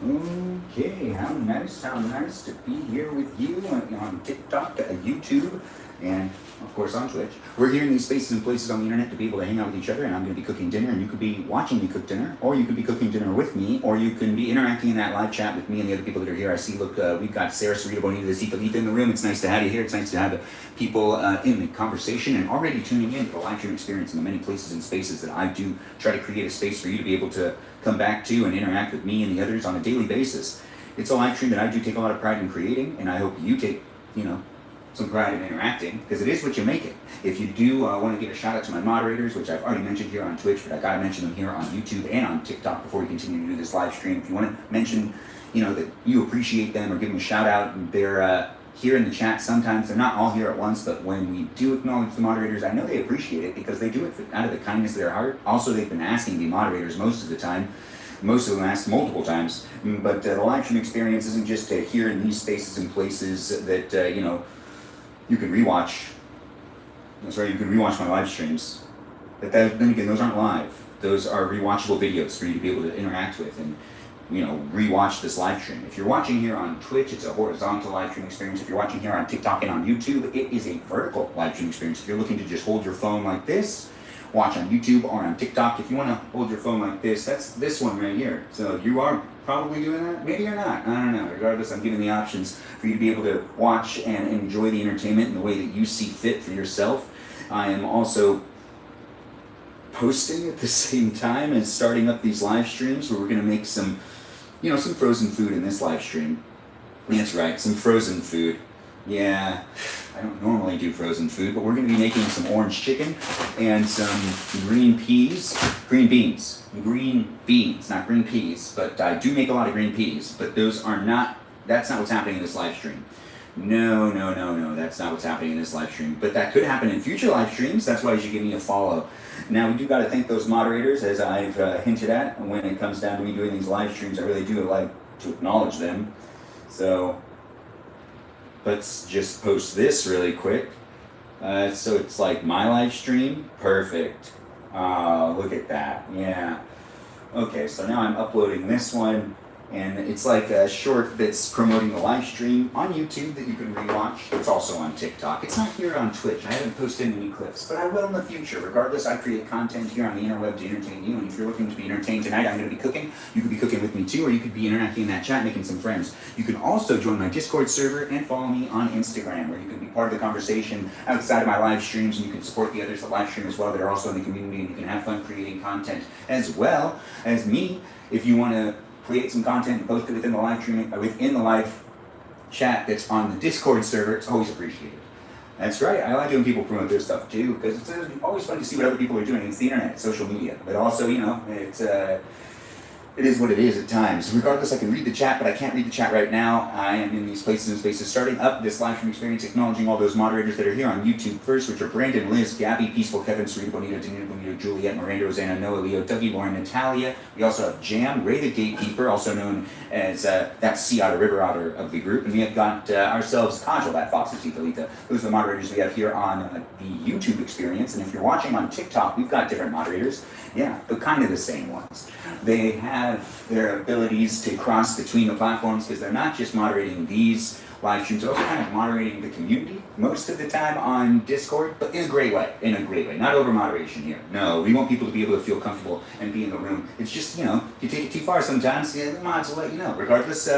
Okay, how nice to be here with you on TikTok, YouTube, and of course on Twitch. We're here in these spaces and places on the internet to be able to hang out with each other, and I'm going to be cooking dinner, and you could be watching me cook dinner, or you could be cooking dinner with me, or you can be interacting in that live chat with me and the other people that are here. I see, look, we've got Sarah Sarita Bonita de Cicalita in the room. It's nice to have you here. It's nice to have the people in the conversation and already tuning in to the live stream experience in the many places and spaces that I do try to create a space for you to be able to come back to and interact with me and the others on a daily basis. It's a live stream that I do take a lot of pride in creating, and I hope you take, some pride in interacting, because it is what you make it. If you do want to give a shout out to my moderators, which I've already mentioned here on Twitch, but I gotta mention them here on YouTube and on TikTok before we continue to do this live stream. If you want to mention, that you appreciate them or give them a shout out, they're here in the chat. Sometimes they're not all here at once, but when we do acknowledge the moderators, I know they appreciate it because they do it out of the kindness of their heart. Also, they've been asking to be moderators most of the time. Most of them asked multiple times, but the live stream experience isn't just here in these spaces and places that, you can rewatch. That's right, you can rewatch my live streams. But then again, those aren't live. Those are rewatchable videos for you to be able to interact with and, rewatch this live stream. If you're watching here on Twitch, it's a horizontal live stream experience. If you're watching here on TikTok and on YouTube, it is a vertical live stream experience. If you're looking to just hold your phone like this, watch on YouTube or on TikTok. If you want to hold your phone like this, that's this one right here. So you are probably doing that. Maybe you're not. I don't know. Regardless, I'm giving the options for you to be able to watch and enjoy the entertainment in the way that you see fit for yourself. I am also posting at the same time as starting up these live streams where we're going to make some frozen food in this live stream. That's right, some frozen food. Yeah, I don't normally do frozen food, but we're going to be making some orange chicken and some green beans, not green peas, but I do make a lot of green peas, but that's not what's happening in this live stream. No, that's not what's happening in this live stream, but that could happen in future live streams. That's why you should give me a follow. Now, we do got to thank those moderators, as I've hinted at. When it comes down to me doing these live streams, I really do like to acknowledge them. So let's just post this really quick. So it's like my live stream. Perfect. Look at that. Yeah. Okay, so now I'm uploading this one, and it's like a short that's promoting the live stream on YouTube that you can rewatch. It's also on TikTok. It's not here on Twitch. I haven't posted any clips, but I will in the future. Regardless, I create content here on the interweb to entertain you, and if you're looking to be entertained tonight, I'm going to be cooking. You could be cooking with me too, or you could be interacting in that chat, making some friends. You can also join my Discord server and follow me on Instagram, where you can be part of the conversation outside of my live streams, and you can support the others that live stream as well that are also in the community, and you can have fun creating content as well as me. If you want to create some content and post it within the live stream, within the live chat that's on the Discord server, it's always appreciated. That's right, I like when people promote their stuff too, because it's always fun to see what other people are doing. It's the internet, it's social media, but also, it is what it is at times. Regardless, I can read the chat, but I can't read the chat right now. I am in these places and spaces starting up this live stream experience, acknowledging all those moderators that are here on YouTube first, which are Brandon, Liz, Gabby, Peaceful, Kevin, Sarita Bonita, Danita Bonita, Juliet, Miranda, Rosanna, Noah, Leo, Dougie, Lauren, Natalia. We also have Jam, Ray the Gatekeeper, also known as that Sea Otter, River Otter of the group. And we have got ourselves Kajal, that Fox and Citalita. Those are the moderators we have here on the YouTube experience. And if you're watching on TikTok, we've got different moderators. Yeah, but kind of the same ones. They have their abilities to cross between the platforms because they're not just moderating these live streams, they're also kind of moderating the community most of the time on Discord, but in a great way, not over moderation here. No, we want people to be able to feel comfortable and be in the room. It's just, you take it too far sometimes, the mods will let you know. Regardless,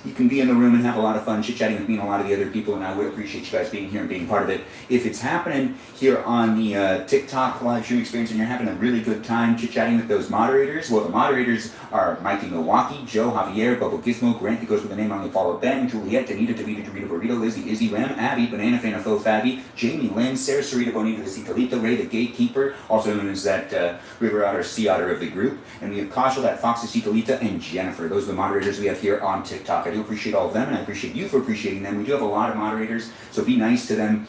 you can be in the room and have a lot of fun chit-chatting with me and a lot of the other people, and I would appreciate you guys being here and being part of it. If it's happening here on the TikTok live stream experience and you're having a really good time chit-chatting with those moderators, well, the moderators are Mikey Milwaukee, Joe, Javier, Bubble Gizmo, Grant, that goes with the name on the follow, Ben, Juliet, Danita, Davida, Dorita, Burrito, Lizzie, Izzy, Rem, Abby, Banana Fan of Faux Fabby, Jamie, Lynn, Sarah, Sarita, Bonita, the Cicalita, Ray, the Gatekeeper, also known as that River Otter, Sea Otter of the group, and we have Kajal, that Fox, the Cicalita, and Jennifer. Those are the moderators we have here on TikTok. I do appreciate all of them, and I appreciate you for appreciating them. We do have a lot of moderators, so be nice to them.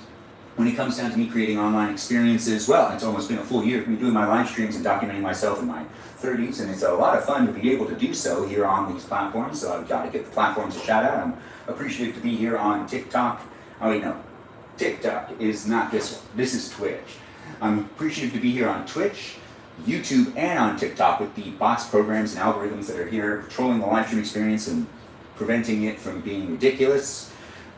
When it comes down to me creating online experiences, well, it's almost been a full year of me doing my live streams and documenting myself in my 30s, and it's a lot of fun to be able to do so here on these platforms, so I've got to give the platforms a shout out. I'm appreciative to be here on TikTok. Oh wait, no, TikTok is not this one. This is Twitch. I'm appreciative to be here on Twitch, YouTube and on TikTok with the bots, programs, and algorithms that are here controlling the live stream experience and preventing it from being ridiculous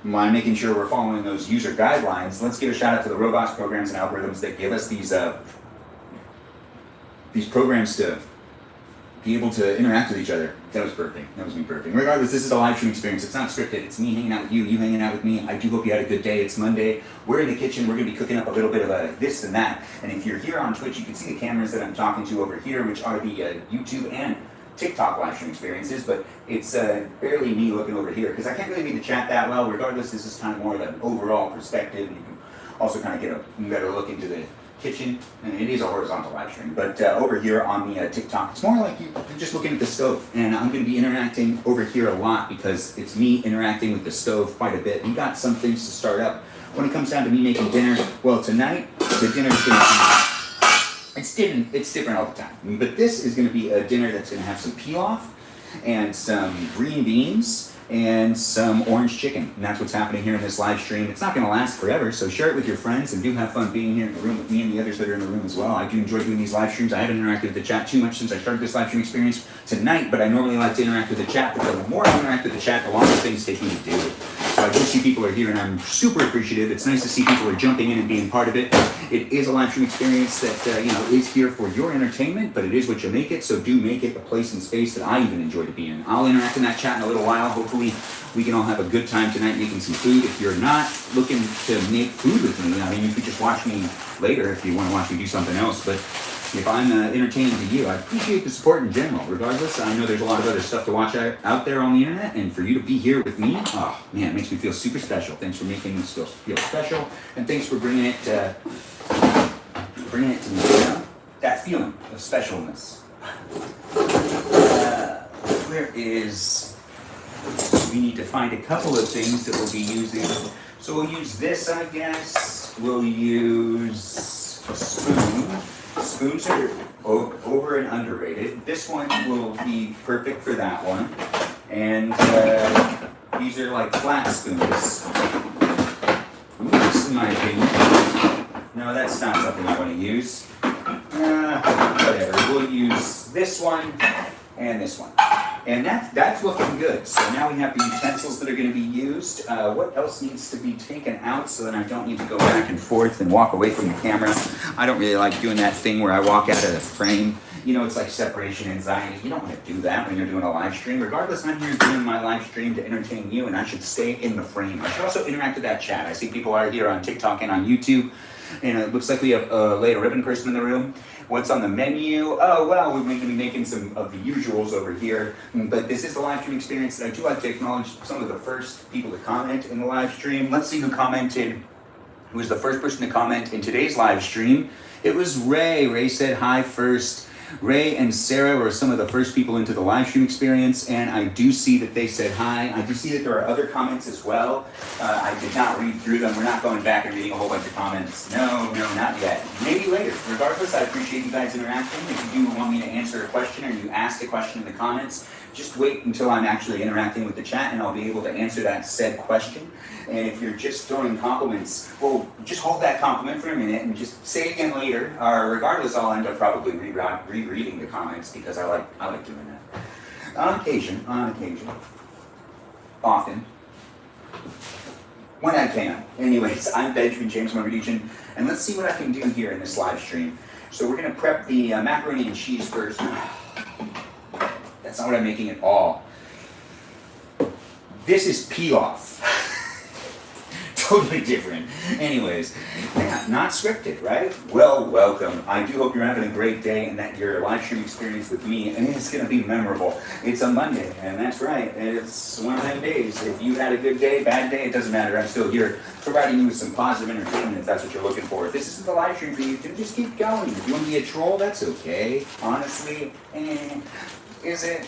by making sure we're following those user guidelines. Let's give a shout out to the robots, programs, and algorithms that give us these programs to be able to interact with each other. That was perfect. That was me perfect. Regardless, this is a live stream experience. It's not scripted. It's me hanging out with you, you hanging out with me. I do hope you had a good day. It's Monday. We're in the kitchen. We're going to be cooking up a little bit of a this and that. And if you're here on Twitch, you can see the cameras that I'm talking to over here, which are the YouTube and TikTok live stream experiences, but it's barely me looking over here because I can't really read the chat that well. Regardless, this is kind of more of an overall perspective. You can also kind of get a better look into the kitchen, and it is a horizontal live stream. But over here on the TikTok, it's more like you're just looking at the stove, and I'm going to be interacting over here a lot because it's me interacting with the stove quite a bit. We got some things to start up. When it comes down to me making dinner, well, tonight the dinner's going to be it's different all the time. But this is going to be a dinner that's going to have some pilaf and some green beans and some orange chicken. And that's what's happening here in this live stream. It's not going to last forever, so share it with your friends and do have fun being here in the room with me and the others that are in the room as well. I do enjoy doing these live streams. I haven't interacted with the chat too much since I started this live stream experience tonight, but I normally like to interact with the chat because the more I interact with the chat, the longer things take me to do it. So I do see people are here, and I'm super appreciative. It's nice to see people are jumping in and being part of it. It is a live stream experience that is here for your entertainment, but it is what you make it. So do make it a place and space that I even enjoy to be in. I'll interact in that chat in a little while. Hopefully, we can all have a good time tonight making some food. If you're not looking to make food with me, I mean, you could just watch me later if you want to watch me do something else. But if I'm entertaining to you, I appreciate the support in general. Regardless, I know there's a lot of other stuff to watch out there on the internet, and for you to be here with me, oh man, it makes me feel super special. Thanks for making me feel special, and thanks for bringing it to me. That feeling of specialness. We need to find a couple of things that we'll be using. So we'll use this, I guess. We'll use a spoon. Spoons are over and underrated. This one will be perfect for that one. And these are like flat spoons. This is my opinion. No, that's not something I want to use. Whatever. We'll use this one and this one. And that's looking good. So now we have the utensils that are going to be used. What else needs to be taken out so that I don't need to go back and forth and walk away from the camera? I don't really like doing that thing where I walk out of the frame. You know, it's like separation anxiety. You don't want to do that when you're doing a live stream. Regardless, I'm here doing my live stream to entertain you, and I should stay in the frame. I should also interact with that chat. I see people are here on TikTok and on YouTube. And it looks like we have a Lay a Ribbon person in the room. What's on the menu? Oh, well, we're going to be making some of the usuals over here. But this is the live stream experience, and I do like to acknowledge some of the first people to comment in the live stream. Let's see who commented. Who was the first person to comment in today's live stream? It was Ray. Ray said hi first. Ray and Sarah were some of the first people into the live stream experience, and I do see that they said hi. I do see that there are other comments as well. I did not read through them. We're not going back and reading a whole bunch of comments. No, not yet. Maybe later. Regardless, I appreciate you guys interacting. If you do want me to answer a question or you ask a question in the comments, just wait until I'm actually interacting with the chat, and I'll be able to answer that said question. And if you're just throwing compliments, well, just hold that compliment for a minute and just say it again later. Regardless, I'll end up probably rereading the comments because I like doing that. On occasion, often, when I can. Anyways, I'm Benjamin James Morgadichin, and let's see what I can do here in this live stream. So we're gonna prep the macaroni and cheese first. That's not what I'm making at all. This is pilaf. Totally different. Anyways, yeah, not scripted, right? Well, welcome. I do hope you're having a great day and that your live stream experience with me, and it's going to be memorable. It's a Monday, and that's right. It's one of them days. If you had a good day, bad day, it doesn't matter. I'm still here providing you with some positive entertainment if that's what you're looking for. If this isn't the live stream for you, then just keep going. If you want to be a troll, that's okay. Honestly, is it?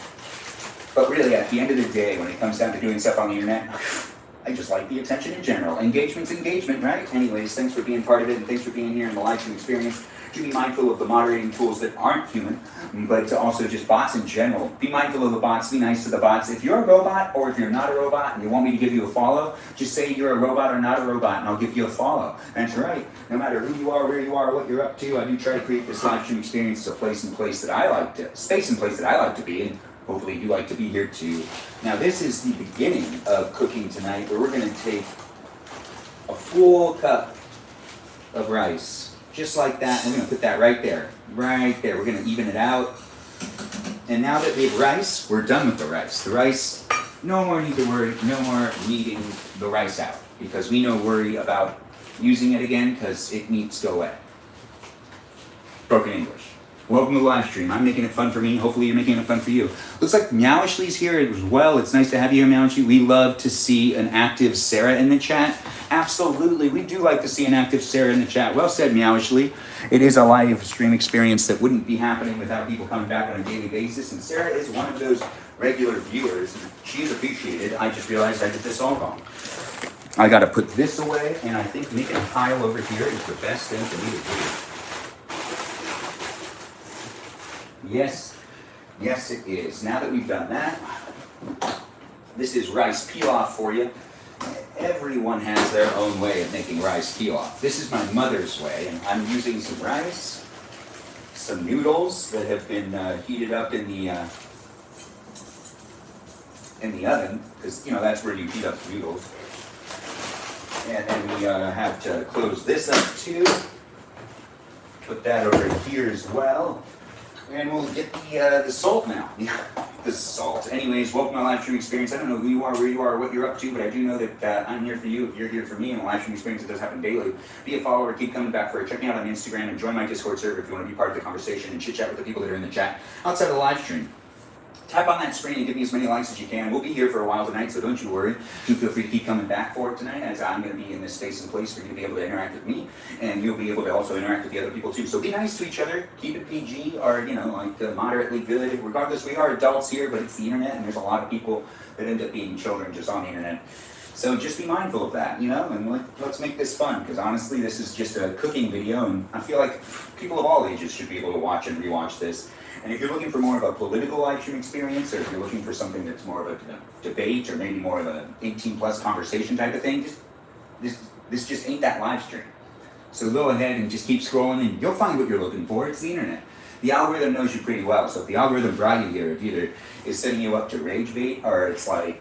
But really, at the end of the day, when it comes down to doing stuff on the internet, I just like the attention in general. Engagement's engagement, right? Anyways, thanks for being part of it, and thanks for being here in the live stream experience. to be mindful of the moderating tools that aren't human, but also just bots in general. Be mindful of the bots, be nice to the bots. If you're a robot or if you're not a robot and you want me to give you a follow, just say you're a robot or not a robot and I'll give you a follow. That's right. No matter who you are, where you are, what you're up to, I do try to create this live stream experience to space and place that I like to be in. Hopefully you like to be here too. Now this is the beginning of cooking tonight, where we're going to take a full cup of rice, just like that. We're going to put that right there. We're going to even it out. And now that we have rice, we're done with the rice. The rice, no more need to worry, no more needing the rice out, because we no worry about using it again because it needs to go away. Broken English. Welcome to the live stream. I'm making it fun for me. Hopefully you're making it fun for you. Looks like Meowishly's here as well. It's nice to have you here, Meowishly. We love to see an active Sarah in the chat. Absolutely. We do like to see an active Sarah in the chat. Well said, Meowishly. It is a live stream experience that wouldn't be happening without people coming back on a daily basis. And Sarah is one of those regular viewers. She's appreciated. I just realized I did this all wrong. I got to put this away, and I think making a pile over here is the best thing for me to do. Yes, it is. Now that we've done that, this is rice pilaf for you. Everyone has their own way of making rice pilaf. This is my mother's way, and I'm using some rice, some noodles that have been heated up in the oven, because that's where you heat up the noodles. And then we have to close this up too. Put that over here as well. And we'll get the salt now. The salt. Anyways, welcome to my live stream experience. I don't know who you are, where you are, what you're up to, but I do know that I'm here for you. If you're here for me in a live stream experience, it does happen daily. Be a follower, keep coming back for it. Check me out on Instagram and join my Discord server if you want to be part of the conversation and chit chat with the people that are in the chat outside of the live stream. Tap on that screen and give me as many likes as you can. We'll be here for a while tonight, so don't you worry. Do feel free to keep coming back for it tonight, as I'm going to be in this space and place for you to be able to interact with me, and you'll be able to also interact with the other people too. So be nice to each other, keep it PG, or moderately good. Regardless, we are adults here, but it's the internet, and there's a lot of people that end up being children just on the internet. So just be mindful of that, and let's make this fun, because honestly, this is just a cooking video, and I feel like people of all ages should be able to watch and rewatch this. And if you're looking for more of a political live stream experience, or if you're looking for something that's more of a debate, or maybe more of an 18-plus conversation type of thing, this just ain't that live stream. So go ahead and just keep scrolling, and you'll find what you're looking for. It's the internet. The algorithm knows you pretty well, so if the algorithm brought you here, it either is setting you up to rage bait, or it's like,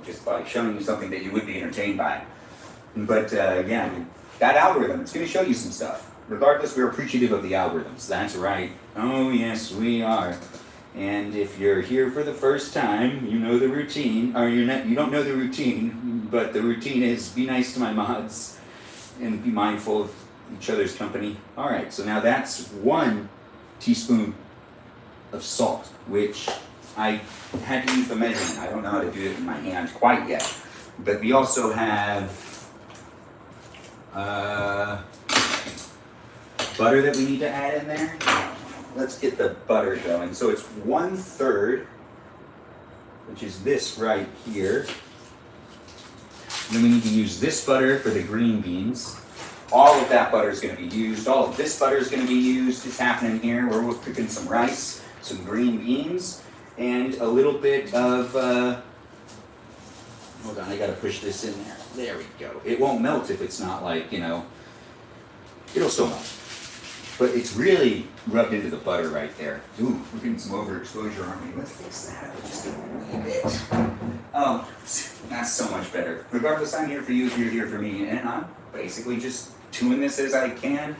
just like showing you something that you would be entertained by. But that algorithm, it's going to show you some stuff. Regardless, we're appreciative of the algorithms. That's right. Oh, yes, we are. And if you're here for the first time, you know the routine. Or you don't know the routine, but the routine is be nice to my mods and be mindful of each other's company. All right, so now that's 1 teaspoon of salt, which I had to use the measurement. I don't know how to do it in my hand quite yet. But we also have butter that we need to add in there. Let's get the butter going. So it's 1/3, which is this right here. And then we need to use this butter for the green beans. All of that butter is going to be used. All of this butter is going to be used. It's happening here. We're cooking some rice, some green beans, and a little bit of, hold on, I got to push this in there. There we go. It won't melt if it's not like, it'll still melt. But it's really rubbed into the butter right there. Ooh, we're getting some overexposure, aren't we? Let's fix that up just a wee bit. Oh, that's so much better. Regardless, I'm here for you if you're here for me, and I'm basically just doing this as I can.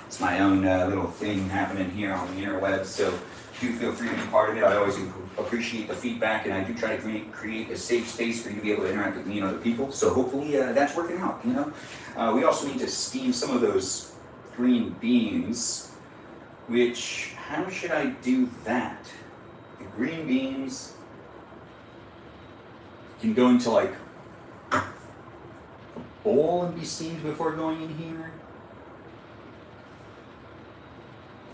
It's my own little thing happening here on the interwebs, so do feel free to be part of it. I always appreciate the feedback, and I do try to create a safe space for you to be able to interact with me and other people. So hopefully that's working out, We also need to steam some of those green beans, which, how should I do that? The green beans can go into like a bowl and be steamed before going in here.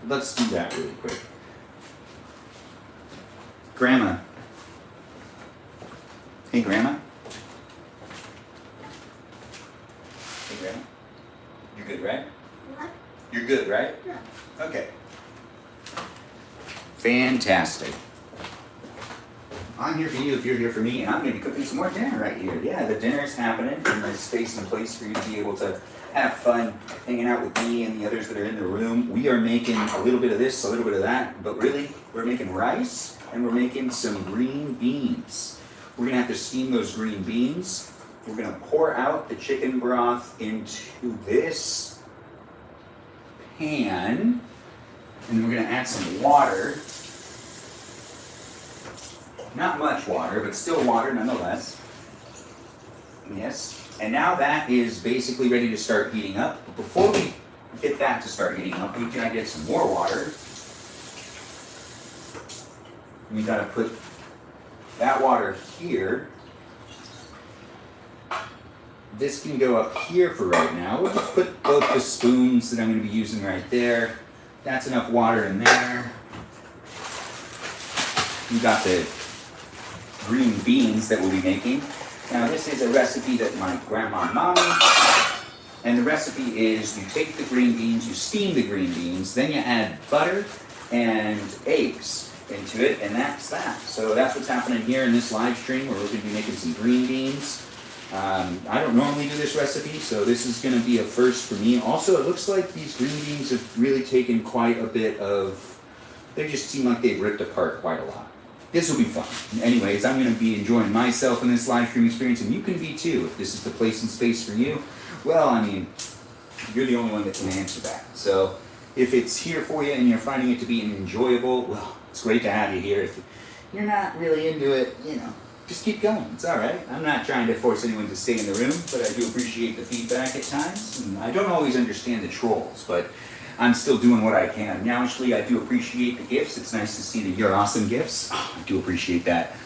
Let's do that really quick. Grandma. Hey, Grandma. Hey, Grandma. You're good, right? What? You're good, right? Yeah. Fantastic. I'm here for you if you're here for me, and I'm going to be cooking some more dinner right here. Yeah, the dinner is happening, and there's space and place for you to be able to have fun hanging out with me and the others that are in the room. We are making a little bit of this, a little bit of that, but really, we're making rice, and we're making some green beans. We're going to have to steam those green beans. We're going to pour out the chicken broth into this pan, and we're going to add some water. Not much water, but still water nonetheless. Yes. And now that is basically ready to start heating up. But before we get that to start heating up, we gotta get some more water. We gotta put that water here. This can go up here for right now. We'll just put both the spoons that I'm gonna be using right there. That's enough water in there. We got the green beans that we'll be making. Now this is a recipe that my grandma and mommy, and the recipe is you take the green beans, you steam the green beans, then you add butter and eggs into it, and that's that. So that's what's happening here in this live stream where we're going to be making some green beans. I don't normally do this recipe, so this is going to be a first for me. Also, it looks like these green beans have really taken quite a bit of, they just seem like they've ripped apart quite a lot. This will be fun. Anyways, I'm going to be enjoying myself in this live stream experience, and you can be too if this is the place and space for you. Well, I mean, you're the only one that can answer that. So if it's here for you and you're finding it to be enjoyable, well, it's great to have you here. If you're not really into it, you know, just keep going. It's all right. I'm not trying to force anyone to stay in the room, but I do appreciate the feedback at times. And I don't always understand the trolls, but I'm still doing what I can. Now, actually, I do appreciate the gifts. It's nice to see the "You're Awesome" gifts. I do appreciate that.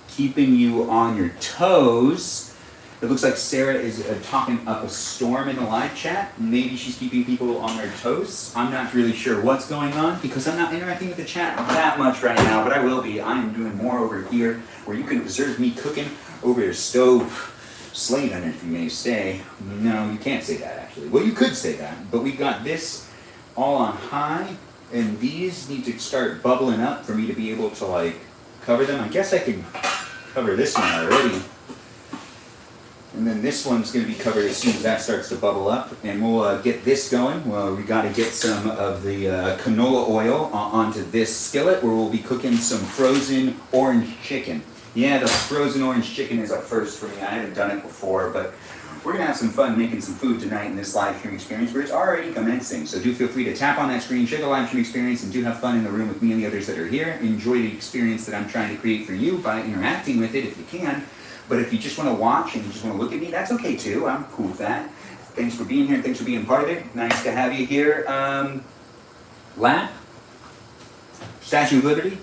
Keeping you on your toes. It looks like Sarah is talking up a storm in the live chat. Maybe she's keeping people on their toes. I'm not really sure what's going on because I'm not interacting with the chat that much right now, but I will be. I am doing more over here where you can observe me cooking over your stove. Slaving, if you may say. No, you can't say that actually. Well, you could say that, but we've got this all on high, and these need to start bubbling up for me to be able to like cover them. I guess I can cover this one already. And then this one's going to be covered as soon as that starts to bubble up, and we'll get this going. Well, we got to get some of the canola oil onto this skillet where we'll be cooking some frozen orange chicken. Yeah, the frozen orange chicken is a first for me. I haven't done it before, but we're going to have some fun making some food tonight in this live stream experience where it's already commencing. So do feel free to tap on that screen, share the live stream experience, and do have fun in the room with me and the others that are here. Enjoy the experience that I'm trying to create for you by interacting with it if you can. But if you just want to watch and you just want to look at me, that's okay too. I'm cool with that. Thanks for being here. Thanks for being part of it. Nice to have you here. Lap? Statue of Liberty?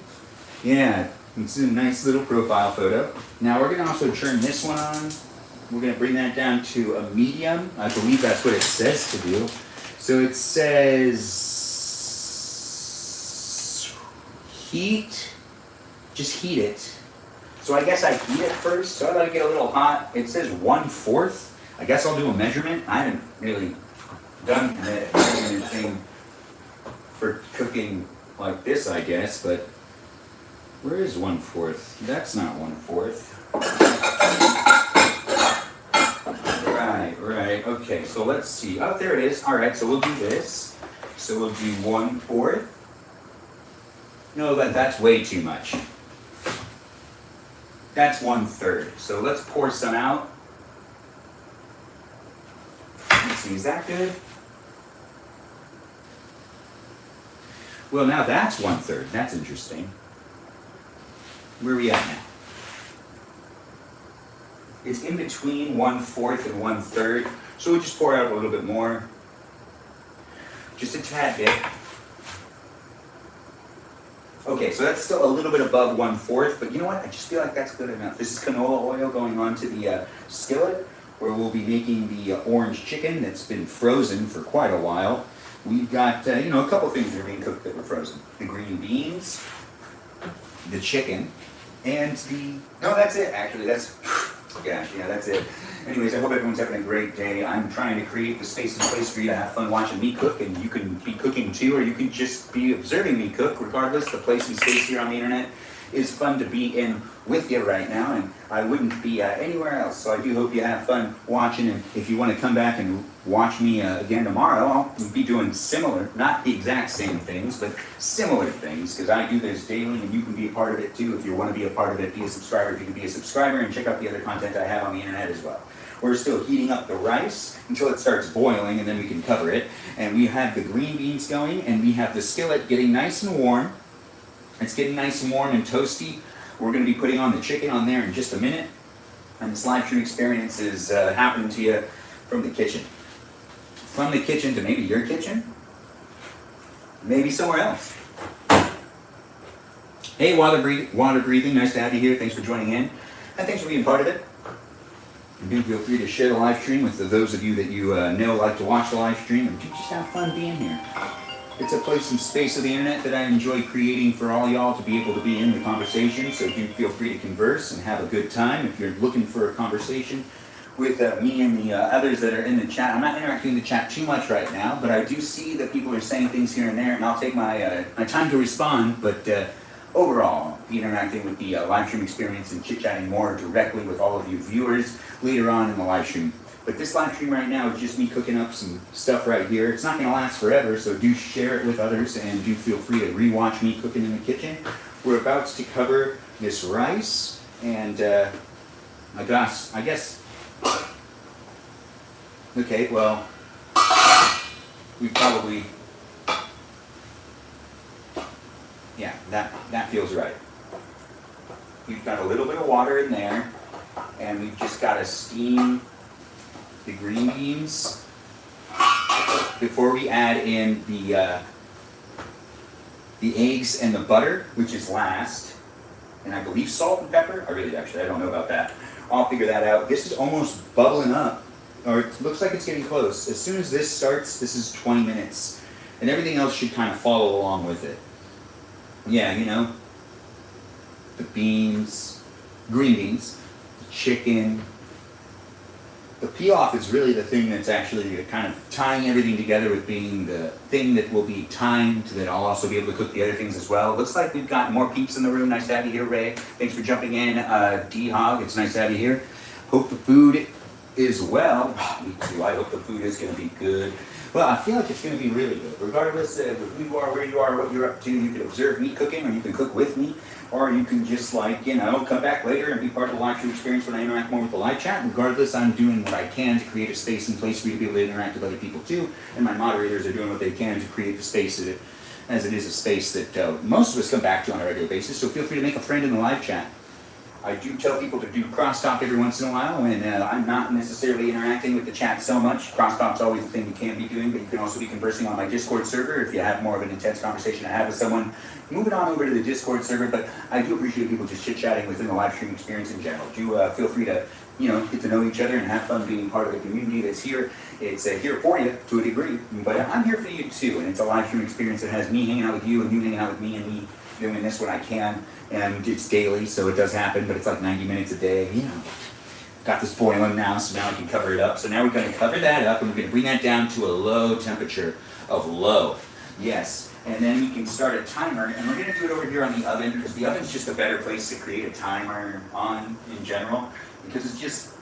Yeah. It's a nice little profile photo. Now we're going to also turn this one on. We're going to bring that down to a medium. I believe that's what it says to do. So it says heat. Just heat it. So I guess I heat it first. So I let it get a little hot. It says 1/4. I guess I'll do a measurement. I haven't really done the measurement thing for cooking like this, I guess, but where is 1/4? That's not 1/4. Right. Okay, so let's see. Oh, there it is. All right, so we'll do this. So we'll do 1/4. No, that's way too much. That's 1/3. So let's pour some out. Let's see, is that good? Well, now that's 1/3. That's interesting. Where are we at now? It's in between 1/4 and 1/3. So we'll just pour out a little bit more. Just a tad bit. Okay, so that's still a little bit above 1/4, but you know what? I just feel like that's good enough. This is canola oil going onto the skillet where we'll be making the orange chicken that's been frozen for quite a while. We've got, a couple things that are being cooked that were frozen. The green beans, the chicken, and no, that's it, actually. That's it. Anyways, I hope everyone's having a great day. I'm trying to create the space and place for you to have fun watching me cook, and you can be cooking too, or you can just be observing me cook. Regardless, the place and space here on the internet is fun to be in with you right now, and I wouldn't be anywhere else. So I do hope you have fun watching, and if you want to come back and watch me again tomorrow, I'll be doing similar, not the exact same things, but similar things, because I do this daily, and you can be a part of it too. If you want to be a part of it, be a subscriber. If you can be a subscriber, and check out the other content I have on the internet as well. We're still heating up the rice until it starts boiling, and then we can cover it. And we have the green beans going, and we have the skillet getting nice and warm. It's getting nice and warm and toasty. We're going to be putting on the chicken on there in just a minute. And this live stream experience is happening to you from the kitchen. From the kitchen to maybe your kitchen. Maybe somewhere else. Hey, water breathing. Nice to have you here. Thanks for joining in. And thanks for being part of it. And do feel free to share the live stream with those of you that you know like to watch the live stream. And do just have fun being here. It's a place and space of the internet that I enjoy creating for all y'all to be able to be in the conversation, so do feel free to converse and have a good time. If you're looking for a conversation with me and the others that are in the chat, I'm not interacting in the chat too much right now, but I do see that people are saying things here and there, and I'll take my time to respond, but overall, be interacting with the live stream experience and chit-chatting more directly with all of you viewers later on in the live stream. But this live stream right now is just me cooking up some stuff right here. It's not going to last forever, so do share it with others, and do feel free to rewatch me cooking in the kitchen. We're about to cover this rice, and I guess, okay, well, we probably, yeah, that feels right. We've got a little bit of water in there, and we've just got to steam the green beans before we add in the eggs and the butter, which is last, and I believe salt and pepper. I don't know about that. I'll figure that out. This is almost bubbling up, or it looks like it's getting close. As soon as this starts, this is 20 minutes, and everything else should kind of follow along with it. Yeah, you know, the beans, green beans, the chicken. The peel-off is really the thing that's actually kind of tying everything together with being the thing that will be timed, that I'll also be able to cook the other things as well. Looks like we've got more peeps in the room. Nice to have you here, Ray. Thanks for jumping in. D-Hog, it's nice to have you here. Hope the food is well. Me too. I hope the food is going to be good. Well, I feel like it's going to be really good. Regardless of who you are, where you are, what you're up to, you can observe me cooking, or you can cook with me, or you can just, like, you know, come back later and be part of the live stream experience when I interact more with the live chat. Regardless, I'm doing what I can to create a space and place for you to be able to interact with other people too, and my moderators are doing what they can to create the space as it is a space that most of us come back to on a regular basis, so feel free to make a friend in the live chat. I do tell people to do crosstalk every once in a while when I'm not necessarily interacting with the chat so much. Crosstalk's always the thing you can be doing, but you can also be conversing on my Discord server if you have more of an intense conversation to have with someone. Move it on over to the Discord server, but I do appreciate people just chit-chatting within the live stream experience in general. Do feel free to, you know, get to know each other and have fun being part of the community that's here. It's here for you to a degree, but I'm here for you too, and it's a live stream experience that has me hanging out with you and you hanging out with me and me doing this when I can, and it's daily, so it does happen, but it's like 90 minutes a day, you know. Got this boiling now, so now I can cover it up. So now we're going to cover that up, and we're going to bring that down to a low temperature of low. Yes, and then we can start a timer, and we're going to do it over here on the oven, because the oven's just a better place to create a timer on in general, because it's just,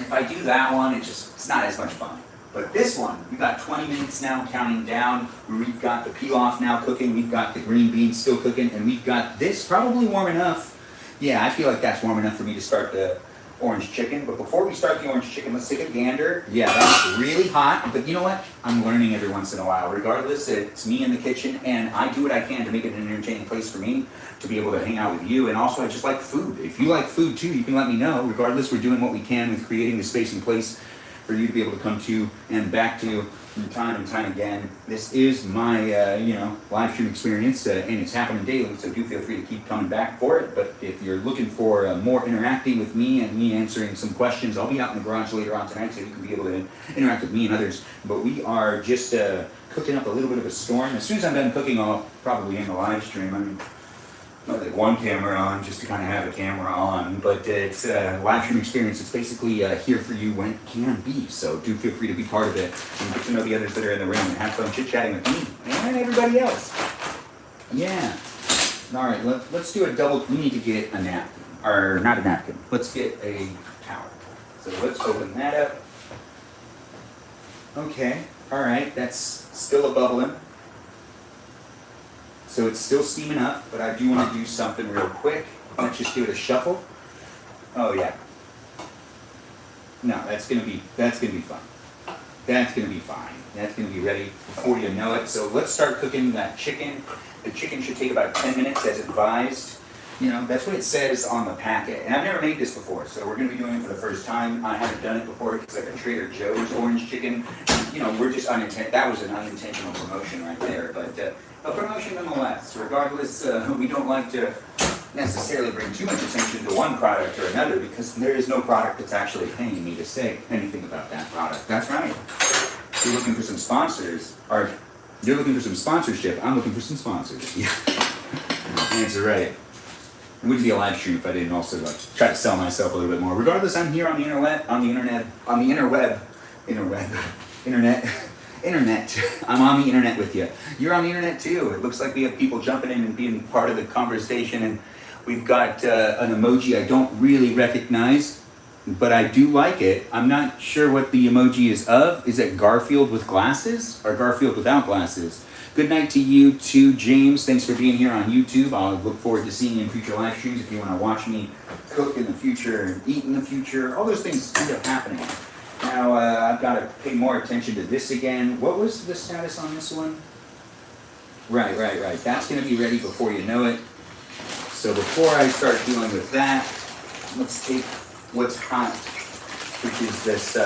if I do that one, it's not as much fun. But this one, we've got 20 minutes now counting down. We've got the peel-off now cooking. We've got the green beans still cooking. And we've got this probably warm enough. Yeah, I feel like that's warm enough for me to start the orange chicken. But before we start the orange chicken, let's take a gander. Yeah, that's really hot. But you know what? I'm learning every once in a while. Regardless, it's me in the kitchen. And I do what I can to make it an entertaining place for me to be able to hang out with you. And also, I just like food. If you like food too, you can let me know. Regardless, we're doing what we can with creating the space and place for you to be able to come to and back to from time and time again. This is my, live stream experience, and it's happening daily, so do feel free to keep coming back for it. But if you're looking for more interacting with me and me answering some questions, I'll be out in the garage later on tonight, so you can be able to interact with me and others. But we are just cooking up a little bit of a storm. As soon as I'm done cooking, I'll probably end the live stream. like one camera on just to kind of have a camera on, but it's a live stream experience. It's basically here for you when it can be. So do feel free to be part of it and get to know the others that are in the room and have fun chit-chatting with me and everybody else. Yeah. All right, let's do a double. We need to get a napkin, or not a napkin. Let's get a towel. So let's open that up. Okay. All right. That's still a bubbling. So it's still steaming up, but I do want to do something real quick. Let's just give it a shuffle. Oh yeah. No, that's gonna be fun. That's gonna be fine. That's gonna be ready before you know it. So let's start cooking that chicken. The chicken should take about 10 minutes as advised. You know, that's what it says on the packet. And I've never made this before, so we're gonna be doing it for the first time. I haven't done it before. It's like a Trader Joe's orange chicken. You know, we're just that was an unintentional promotion right there, but a promotion nonetheless. Regardless, we don't like to necessarily bring too much attention to one product or another because there is no product that's actually paying me to say anything about that product. That's right. If you're looking for some sponsors, or you're looking for some sponsorship, I'm looking for some sponsors. Yeah. Answer right. It wouldn't be a live stream if I didn't also try to sell myself a little bit more. Regardless, I'm here on the internet. I'm on the internet with you. You're on the internet too. It looks like we have people jumping in and being part of the conversation, and we've got an emoji I don't really recognize, but I do like it. I'm not sure what the emoji is of. Is it Garfield with glasses or Garfield without glasses? Good night to you too, James. Thanks for being here on YouTube. I'll look forward to seeing you in future live streams if you want to watch me cook in the future and eat in the future. All those things end up happening. Now, I've got to pay more attention to this again. What was the status on this one? Right. That's going to be ready before you know it. So before I start dealing with that, let's take what's hot, which is this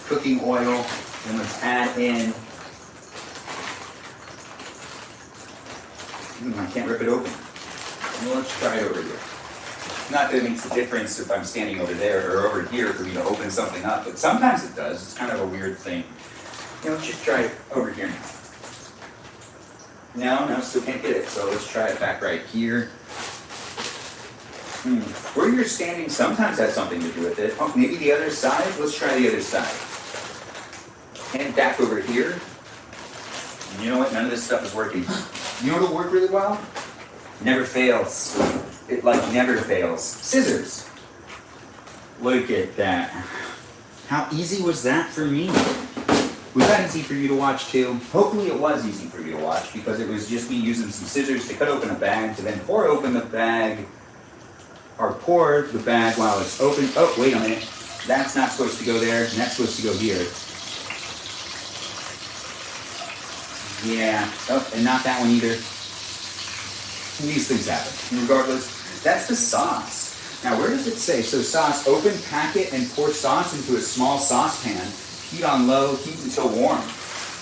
cooking oil, and let's add in. I can't rip it open. Well, let's try it over here. Not that it makes a difference if I'm standing over there or over here for me to open something up, but sometimes it does. It's kind of a weird thing. You know, let's just try it over here now. No, still can't get it, so let's try it back right here. Where you're standing sometimes has something to do with it. Oh, maybe the other side? Let's try the other side. And back over here. You know what? None of this stuff is working. You know what'll work really well? Never fails. It never fails. Scissors. Look at that. How easy was that for me? Was that easy for you to watch too? Hopefully it was easy for you to watch because it was just me using some scissors to cut open a bag, to then pour open the bag, or pour the bag while it's open. Oh, wait a minute. That's not supposed to go there, and that's supposed to go here. Yeah. Oh, and not that one either. These things happen. Regardless, that's the sauce. Now, where does it say? So sauce, open packet and pour sauce into a small saucepan. Heat on low, heat until warm.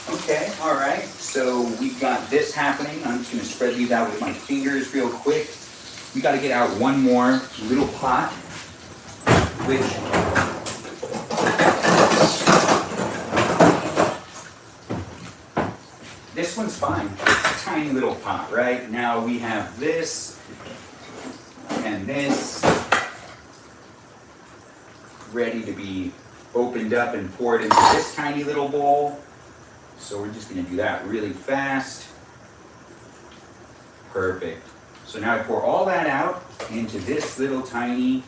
Okay, all right. So we've got this happening. I'm just going to spread these out with my fingers real quick. We got to get out one more little pot, which this one's fine. It's a tiny little pot, right? Now we have this and this ready to be opened up and poured into this tiny little bowl. So we're just going to do that really fast. Perfect. So now I pour all that out into this little tiny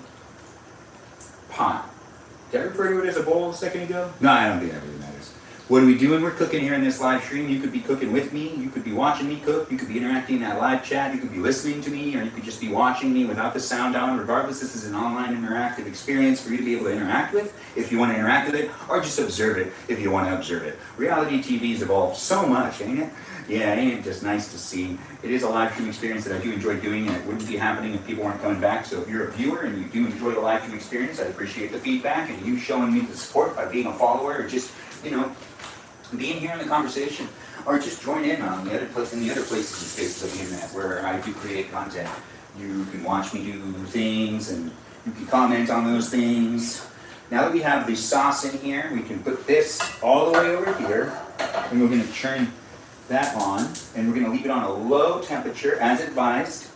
pot. Did I refer to it as a bowl a second ago? No, I don't think that really matters. What are we doing? We're cooking here in this live stream. You could be cooking with me. You could be watching me cook. You could be interacting in that live chat. You could be listening to me, or you could just be watching me without the sound on. Regardless, this is an online interactive experience for you to be able to interact with if you want to interact with it, or just observe it if you want to observe it. Reality TV's evolved so much, ain't it? Yeah, ain't it just nice to see? It is a live stream experience that I do enjoy doing, and it wouldn't be happening if people weren't coming back. So if you're a viewer and you do enjoy the live stream experience, I appreciate the feedback and you showing me the support by being a follower, or just, being here in the conversation, or just join in on the other places and spaces of the internet where I do create content. You can watch me do things, and you can comment on those things. Now that we have the sauce in here, we can put this all the way over here, and we're going to turn that on, and we're going to leave it on a low temperature as advised.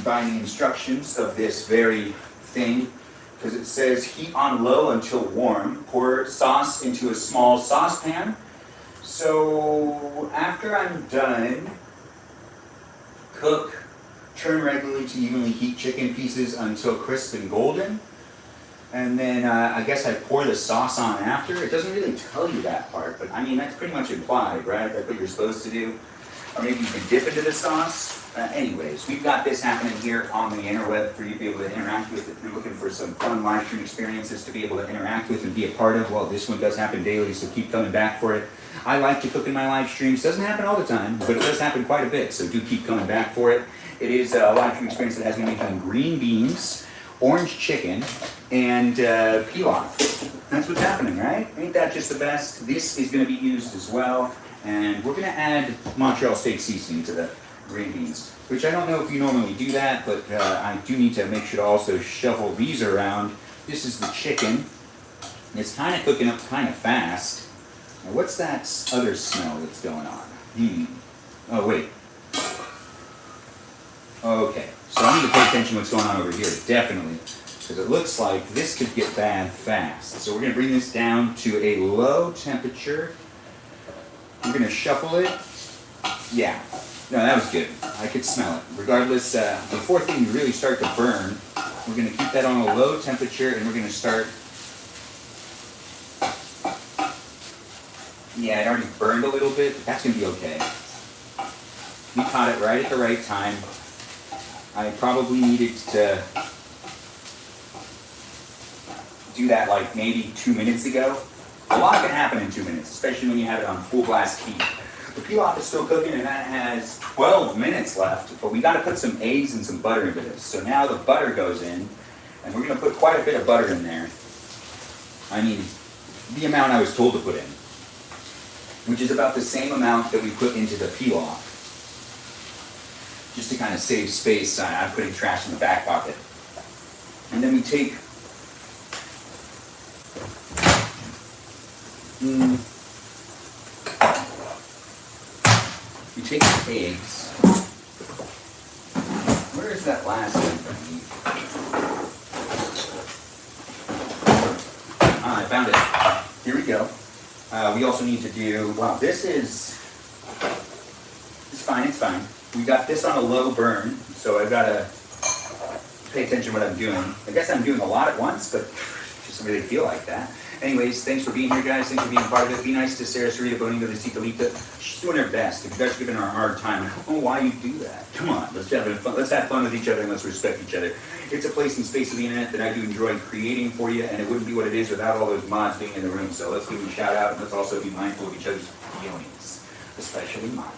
by the instructions of this very thing, because it says heat on low until warm. Pour sauce into a small saucepan. So after I'm done, cook, turn regularly to evenly heat chicken pieces until crisp and golden. And then I guess I pour the sauce on after. It doesn't really tell you that part, but I mean, that's pretty much implied, right? That's what you're supposed to do. Or maybe you can dip into the sauce. Anyways, we've got this happening here on the interweb for you to be able to interact with. If you're looking for some fun live stream experiences to be able to interact with and be a part of, well, this one does happen daily, so keep coming back for it. I like to cook in my live streams. Doesn't happen all the time, but it does happen quite a bit, so do keep coming back for it. It is a live stream experience that has me making green beans, orange chicken, and pilaf. That's what's happening, right? Ain't that just the best? This is going to be used as well, and we're going to add Montreal steak seasoning to the green beans, which I don't know if you normally do that, but I do need to make sure to also shuffle these around. This is the chicken. It's kind of cooking up kind of fast. Now, what's that other smell that's going on? Oh, wait. Okay, so I need to pay attention to what's going on over here, definitely, because it looks like this could get bad fast. So we're going to bring this down to a low temperature. We're going to shuffle it. Yeah, no, that was good. I could smell it. Regardless, before things really start to burn, we're going to keep that on a low temperature, and we're going to start. Yeah, it already burned a little bit, but that's going to be okay. We caught it right at the right time. I probably needed to do that like maybe 2 minutes ago. A lot can happen in 2 minutes, especially when you have it on full blast heat. The pilaf is still cooking and that has 12 minutes left, but we got to put some eggs and some butter into this. So now the butter goes in, and we're going to put quite a bit of butter in there. I mean, the amount I was told to put in, which is about the same amount that we put into the pilaf. Just to kind of save space, I'm putting trash in the back pocket. And then we take the eggs. Where is that last thing? I found it. Here we go. We also need to do, wow, this is fine, it's fine. We got this on a low burn, so I've got to pay attention to what I'm doing. I guess I'm doing a lot at once, but it doesn't really feel like that. Anyways, thanks for being here, guys. Thanks for being part of it. Be nice to Sarah Sarita Bonito de Citalita. She's doing her best. If you guys are giving her a hard time, I don't know why you do that. Come on, let's have fun with each other and let's respect each other. It's a place and space of the internet that I do enjoy creating for you, and it wouldn't be what it is without all those mods being in the room. So let's give them a shout out, and let's also be mindful of each other's feelings, especially mine.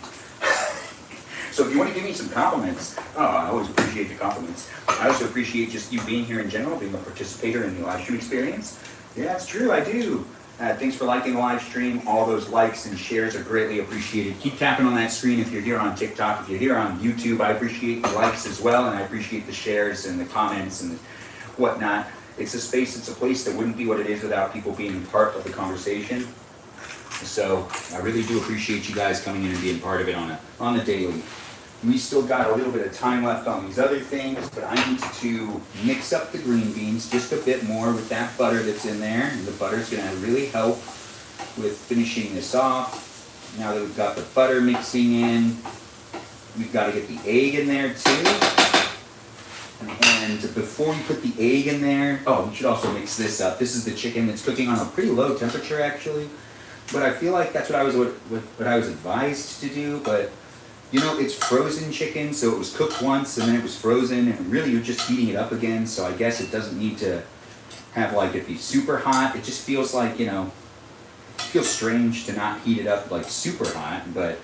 So if you want to give me some compliments, I always appreciate the compliments. I also appreciate just you being here in general, being a participator in the live stream experience. Yeah, it's true, I do. Thanks for liking the live stream. All those likes and shares are greatly appreciated. Keep tapping on that screen if you're here on TikTok. If you're here on YouTube, I appreciate the likes as well, and I appreciate the shares and the comments and whatnot. It's a space, it's a place that wouldn't be what it is without people being part of the conversation. So I really do appreciate you guys coming in and being part of it on the daily. We still got a little bit of time left on these other things, but I need to mix up the green beans just a bit more with that butter that's in there. And the butter's going to really help with finishing this off. Now that we've got the butter mixing in, we've got to get the egg in there too. And before we put the egg in there, we should also mix this up. This is the chicken that's cooking on a pretty low temperature actually. But I feel like that's what I was advised to do, but you know, it's frozen chicken, so it was cooked once and then it was frozen, and really you're just heating it up again, so I guess it doesn't need to have like it be super hot. It just feels like, you know, it feels strange to not heat it up like super hot, but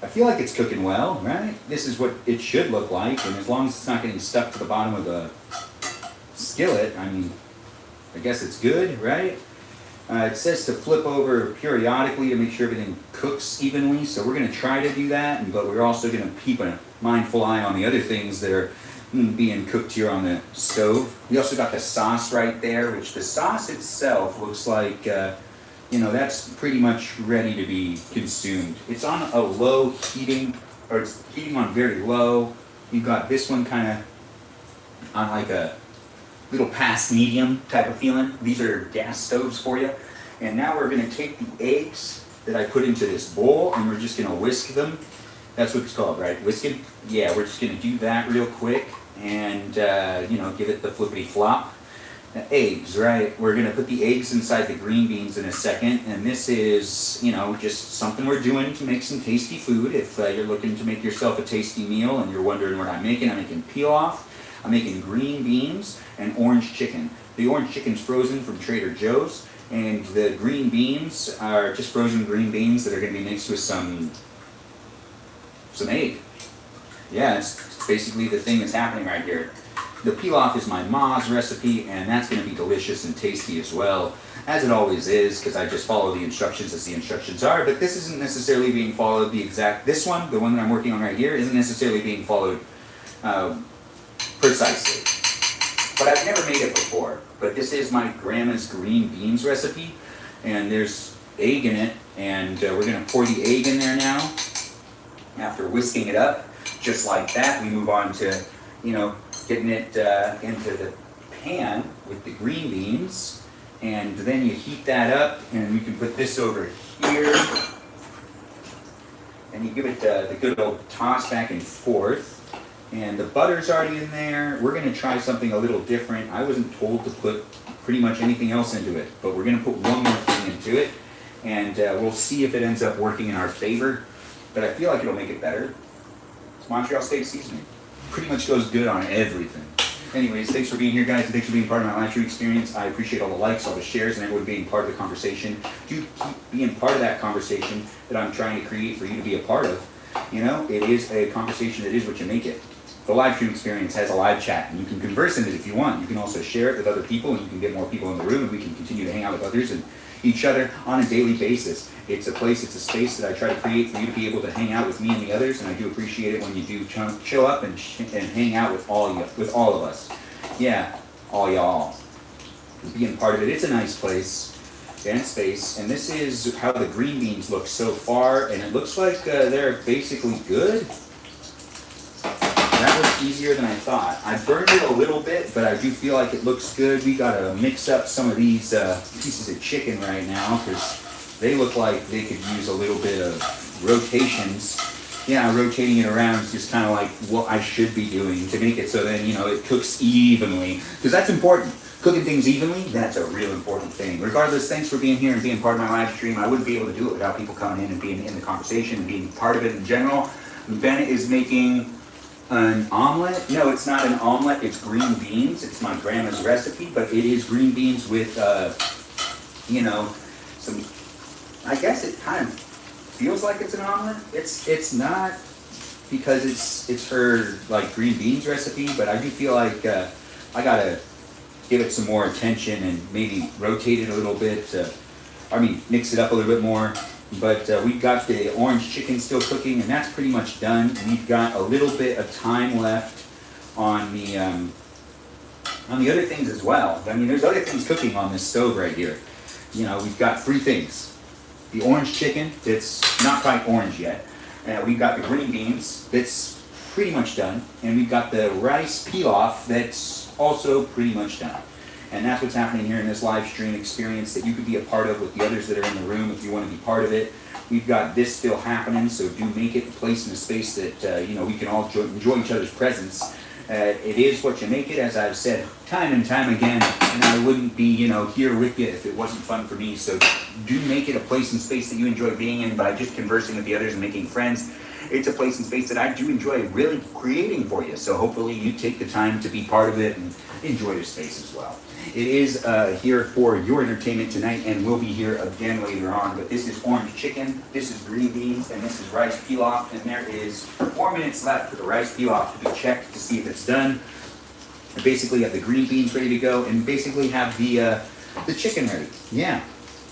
I feel like it's cooking well, right? This is what it should look like, and as long as it's not getting stuck to the bottom of the skillet, I mean, I guess it's good, right? It says to flip over periodically to make sure everything cooks evenly, so we're going to try to do that, but we're also going to keep a mindful eye on the other things that are being cooked here on the stove. We also got the sauce right there, which the sauce itself looks like, you know, that's pretty much ready to be consumed. It's on a low heating, or it's heating on very low. We've got this one kind of on like a little past medium type of feeling. These are gas stoves for you. And now we're going to take the eggs that I put into this bowl and we're just going to whisk them. That's what it's called, right? Whisking? Yeah, we're just going to do that real quick and, you know, give it the flippity flop. Eggs, right? We're going to put the eggs inside the green beans in a second. And this is, you know, just something we're doing to make some tasty food. If you're looking to make yourself a tasty meal and you're wondering what I'm making pilaf. I'm making green beans and orange chicken. The orange chicken's frozen from Trader Joe's, and the green beans are just frozen green beans that are going to be mixed with some egg. Yeah, it's basically the thing that's happening right here. The pilaf is my ma's recipe, and that's going to be delicious and tasty as well, as it always is, because I just follow the instructions as the instructions are. But this isn't necessarily being followed this one, the one that I'm working on right here, isn't necessarily being followed precisely. But I've never made it before. But this is my grandma's green beans recipe, and there's egg in it, and we're going to pour the egg in there now. After whisking it up, just like that, we move on to, you know, getting it into the pan with the green beans, and then you heat that up, and we can put this over here, and you give it the good old toss back and forth. And the butter's already in there. We're going to try something a little different. I wasn't told to put pretty much anything else into it, but we're going to put one more thing into it, and we'll see if it ends up working in our favor. But I feel like it'll make it better. It's Montreal steak seasoning. Pretty much goes good on everything. Anyways, thanks for being here, guys, and thanks for being part of my live stream experience. I appreciate all the likes, all the shares, and everyone being part of the conversation. Do keep being part of that conversation that I'm trying to create for you to be a part of. You know, it is a conversation that is what you make it. The live stream experience has a live chat, and you can converse in it if you want. You can also share it with other people, and you can get more people in the room, and we can continue to hang out with others and each other on a daily basis. It's a place, it's a space that I try to create for you to be able to hang out with me and the others, and I do appreciate it when you do chill up and hang out with all of us. Yeah, all y'all. Being part of it, it's a nice place and space, and this is how the green beans look so far, and it looks like they're basically good. That was easier than I thought. I burned it a little bit, but I do feel like it looks good. We gotta mix up some of these pieces of chicken right now because they look like they could use a little bit of rotations. Yeah, rotating it around is just kind of like what I should be doing to make it so then, you know, it cooks evenly. Because that's important. Cooking things evenly, that's a real important thing. Regardless, thanks for being here and being part of my live stream. I wouldn't be able to do it without people coming in and being in the conversation and being part of it in general. Ben is making an omelet. No, it's not an omelet, it's green beans. It's my grandma's recipe, but it is green beans with, you know, some, I guess it kind of feels like it's an omelet. It's not, because it's her, like, green beans recipe, but I do feel like I gotta give it some more attention and maybe rotate it a little bit, mix it up a little bit more. But we've got the orange chicken still cooking, and that's pretty much done. We've got a little bit of time left on the other things as well. I mean, there's other things cooking on this stove right here. You know, we've got three things. The orange chicken, that's not quite orange yet. We've got the green beans, that's pretty much done. And we've got the rice pilaf, that's also pretty much done. And that's what's happening here in this live stream experience that you could be a part of with the others that are in the room if you want to be part of it. We've got this still happening, so do make it a place and a space that you know, we can all enjoy each other's presence. It is what you make it, as I've said time and time again, and I wouldn't be, you know, here with you if it wasn't fun for me. So do make it a place and space that you enjoy being in by just conversing with the others and making friends. It's a place and space that I do enjoy really creating for you. So hopefully you take the time to be part of it and enjoy the space as well. It is here for your entertainment tonight, and we'll be here again later on. But this is orange chicken, this is green beans, and this is rice pilaf. And there is 4 minutes left for the rice pilaf to be checked to see if it's done. And basically have the green beans ready to go, and basically have the chicken ready. Yeah.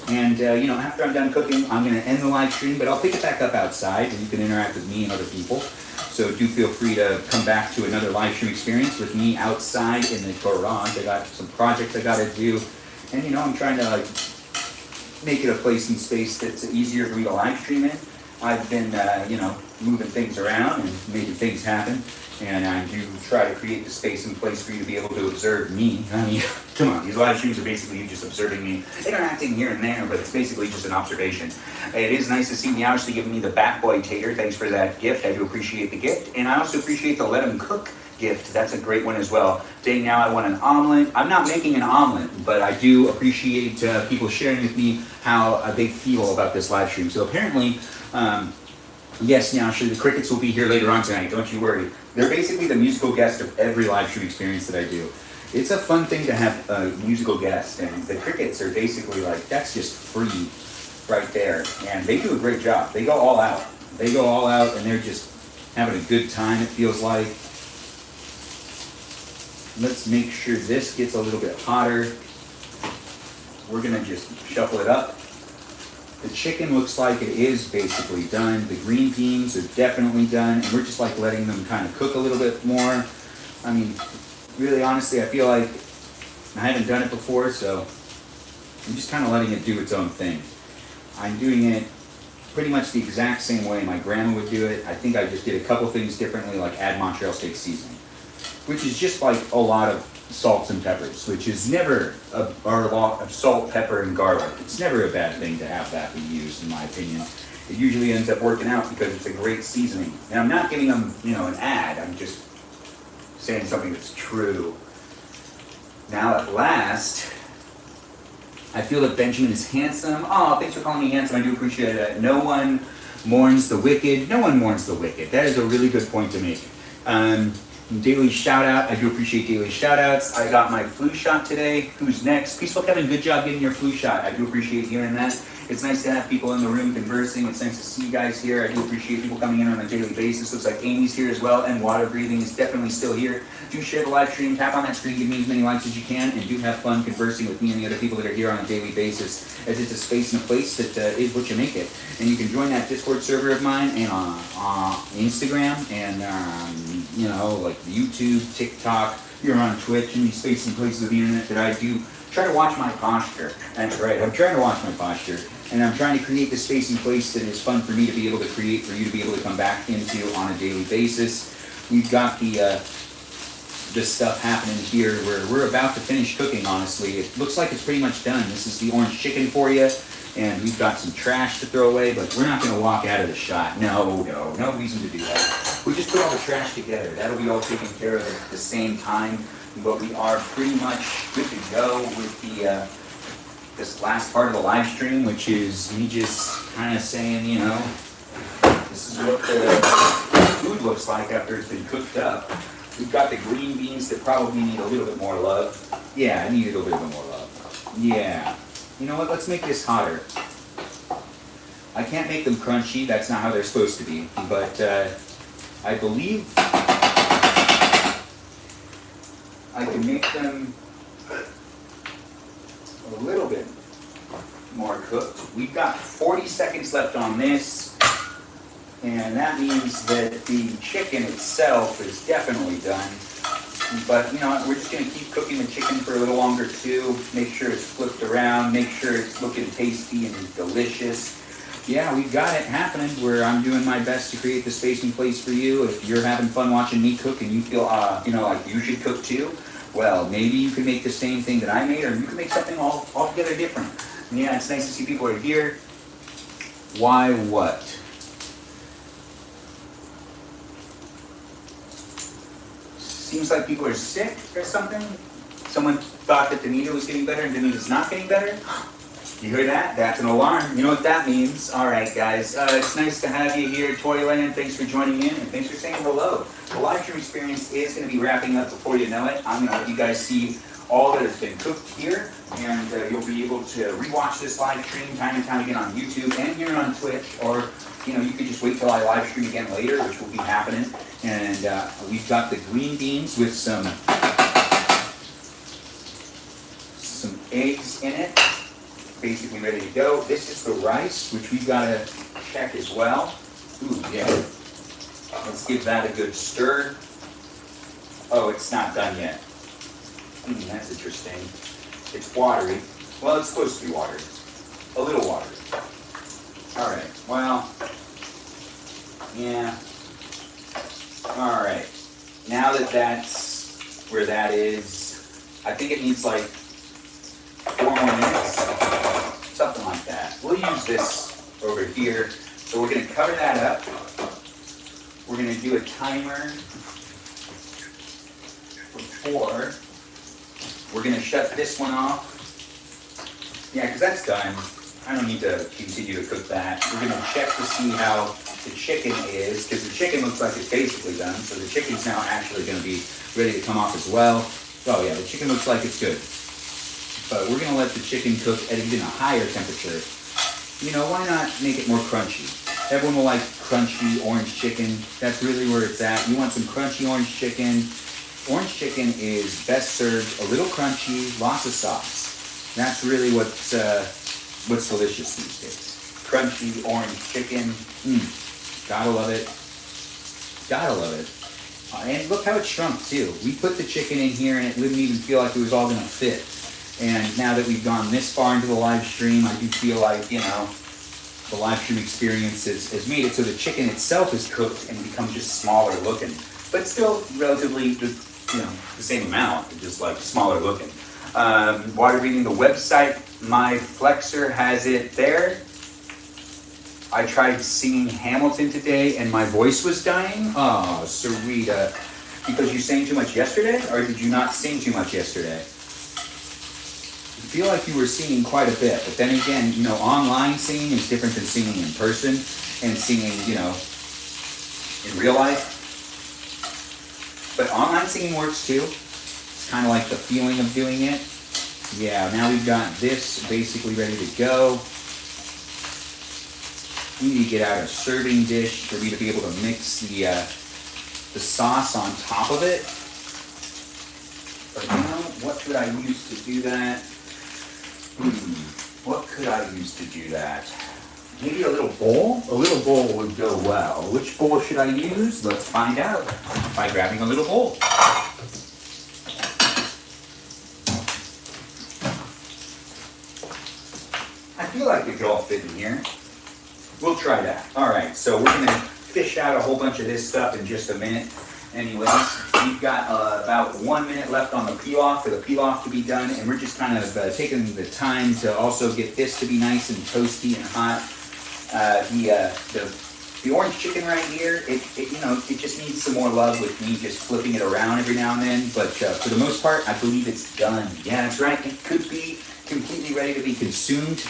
And you know, after I'm done cooking, I'm going to end the live stream, but I'll pick it back up outside, and you can interact with me and other people. So do feel free to come back to another live stream experience with me outside in the garage. I got some projects I got to do, and you know, I'm trying to like make it a place and space that's easier for me to live stream in. I've been, moving things around and making things happen. And I do try to create the space and place for you to be able to observe me. I mean, come on, these live streams are basically you just observing me, interacting here and there, but it's basically just an observation. It is nice to see Meowshly giving me the Bat Boy Tater. Thanks for that gift. I do appreciate the gift. And I also appreciate the Let 'em Cook gift. That's a great one as well. Today now I want an omelet. I'm not making an omelet, but I do appreciate people sharing with me how they feel about this live stream. So apparently, yes, Meowshly, the crickets will be here later on tonight. Don't you worry. They're basically the musical guest of every live stream experience that I do. It's a fun thing to have a musical guest, and the crickets are basically like, that's just free right there. And they do a great job. They go all out. They go all out, and they're just having a good time, it feels like. Let's make sure this gets a little bit hotter. We're gonna just shuffle it up. The chicken looks like it is basically done. The green beans are definitely done, and we're just like letting them kind of cook a little bit more. I mean, really honestly, I feel like I haven't done it before, so I'm just kind of letting it do its own thing. I'm doing it pretty much the exact same way my grandma would do it. I think I just did a couple things differently, like add Montreal steak seasoning, which is just like a lot of salts and peppers, which is never or a lot of salt, pepper, and garlic. It's never a bad thing to have that be used, in my opinion. It usually ends up working out because it's a great seasoning. And I'm not giving them, an ad. I'm just saying something that's true. Now at last, I feel that Benjamin is handsome. Oh, thanks for calling me handsome. I do appreciate it. No one mourns the wicked. No one mourns the wicked. That is a really good point to make. Daily shout out. I do appreciate daily shout outs. I got my flu shot today. Who's next? Peaceful Kevin, good job getting your flu shot. I do appreciate hearing that. It's nice to have people in the room conversing. It's nice to see you guys here. I do appreciate people coming in on a daily basis. Looks like Amy's here as well, and Water Breathing is definitely still here. Do share the live stream, tap on that screen, give me as many likes as you can, and do have fun conversing with me and the other people that are here on a daily basis, as it's a space and a place that is what you make it. And you can join that Discord server of mine and on Instagram and like YouTube, TikTok. You're on Twitch and these spaces and places of the internet that I do try to watch my posture. That's right, I'm trying to watch my posture. And I'm trying to create the space and place that is fun for me to be able to create, for you to be able to come back into on a daily basis. We've got this stuff happening here where we're about to finish cooking, honestly. It looks like it's pretty much done. This is the orange chicken for you. And we've got some trash to throw away, but we're not going to walk out of the shot. No reason to do that. We just put all the trash together. That'll be all taken care of at the same time. But we are pretty much good to go with this last part of the live stream, which is me just kind of saying, this is what the food looks like after it's been cooked up. We've got the green beans that probably need a little bit more love. Yeah, I need a little bit more love. Yeah. You know what, let's make this hotter. I can't make them crunchy, that's not how they're supposed to be, but I believe I can make them a little bit more cooked. We've got 40 seconds left on this, and that means that the chicken itself is definitely done. But we're just going to keep cooking the chicken for a little longer too. Make sure it's flipped around, make sure it's looking tasty and delicious. Yeah, we've got it happening where I'm doing my best to create the space and place for you. If you're having fun watching me cook and you feel, like you should cook too, well, maybe you can make the same thing that I made, or you can make something altogether different. Yeah, it's nice to see people are here. Why what? Seems like people are sick or something. Someone thought that Danita was getting better and Danita's not getting better. You hear that? That's an alarm. You know what that means. All right, guys. It's nice to have you here, Toyland. Thanks for joining in, and thanks for saying hello. The live stream experience is going to be wrapping up before you know it. I'm going to let you guys see all that has been cooked here, and you'll be able to rewatch this live stream time and time again on YouTube and here on Twitch, or you could just wait till I live stream again later, which will be happening. And we've got the green beans with some eggs in it, basically ready to go. This is the rice, which we've got to check as well. Ooh, yeah. Let's give that a good stir. Oh, it's not done yet. That's interesting. It's watery. Well, it's supposed to be watery. A little watery. All right, well, Yeah. All right. Now that that's where that is, I think it needs like 4 more minutes, something like that. We'll use this over here. So we're going to cover that up. We're going to do a timer for 4. We're going to shut this one off. Yeah, because that's done. I don't need to continue to cook that. We're going to check to see how the chicken is, because the chicken looks like it's basically done. So the chicken's now actually going to be ready to come off as well. Oh yeah, the chicken looks like it's good. But we're going to let the chicken cook at even a higher temperature. You know, why not make it more crunchy? Everyone will like crunchy orange chicken. That's really where it's at. You want some crunchy orange chicken. Orange chicken is best served a little crunchy, lots of sauce. That's really what's delicious these days. Crunchy orange chicken. Gotta love it. Gotta love it. And look how it shrunk too. We put the chicken in here and it wouldn't even feel like it was all gonna fit. And now that we've gone this far into the live stream, I do feel like, you know, the live stream experience has made it so the chicken itself is cooked and becomes just smaller looking. But still relatively, the same amount, just like smaller looking. Water reading the website, my flexor has it there. I tried singing Hamilton today and my voice was dying. Oh, Sarita. Because you sang too much yesterday? Or did you not sing too much yesterday? I feel like you were singing quite a bit. But then again, you know, online singing is different than singing in person and singing, you know, in real life. But online singing works too. It's kind of like the feeling of doing it. Yeah, now we've got this basically ready to go. We need to get out a serving dish for me to be able to mix the sauce on top of it. But you know, what could I use to do that? What could I use to do that? Maybe a little bowl? A little bowl would go well. Which bowl should I use? Let's find out by grabbing a little bowl. I feel like it could all fit in here. We'll try that. All right, so we're going to fish out a whole bunch of this stuff in just a minute. Anyways, we've got about 1 minute left on the pilaf for the pilaf to be done, and we're just kind of taking the time to also get this to be nice and toasty and hot. The orange chicken right here, it just needs some more love with me just flipping it around every now and then. But for the most part, I believe it's done. Yeah, that's right. It could be completely ready to be consumed.